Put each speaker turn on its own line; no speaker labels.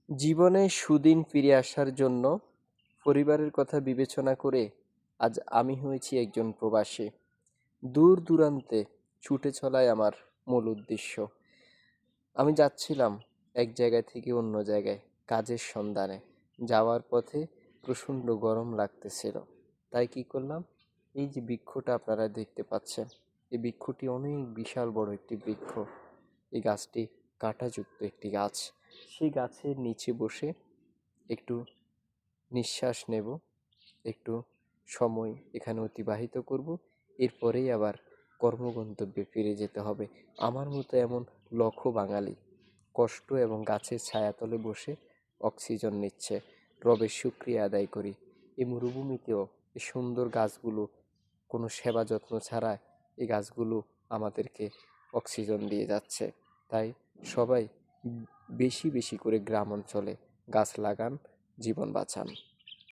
জীবনে সুদিন ফিরে আসার জন্য পরিবারের কথা বিবেচনা করে আজ আমি হয়েছি একজন প্রবাসী। দূর দূরান্তে ছুটে চলাই আমার মূল উদ্দেশ্য। আমি যাচ্ছিলাম এক জায়গা থেকে অন্য জায়গায় কাজের সন্ধানে। যাওয়ার পথে প্রচণ্ড গরম লাগতেছিল। তাই কি করলাম, এই যে বৃক্ষটা আপনারা দেখতে পাচ্ছেন, এই বৃক্ষটি অনেক বিশাল বড় একটি বৃক্ষ। এই গাছটি কাঁটাযুক্ত একটি গাছ। সেই গাছের নিচে বসে একটু নিঃশ্বাস নেব, একটু সময় এখানে অতিবাহিত করব। এরপরেই আবার কর্মগন্তব্যে ফিরে যেতে হবে। আমার মতো এমন লক্ষ বাঙালি কষ্ট এবং গাছের ছায়াতলে বসে অক্সিজেন নিচ্ছে। রবের শুকরিয়া আদায় করি, এই মরুভূমিতেও এই সুন্দর গাছগুলো কোনো সেবা যত্ন ছাড়া এই গাছগুলো আমাদেরকে অক্সিজেন দিয়ে যাচ্ছে। তাই সবাই বেশি বেশি করে গ্রাম অঞ্চলে গাছ লাগান, জীবন বাঁচান।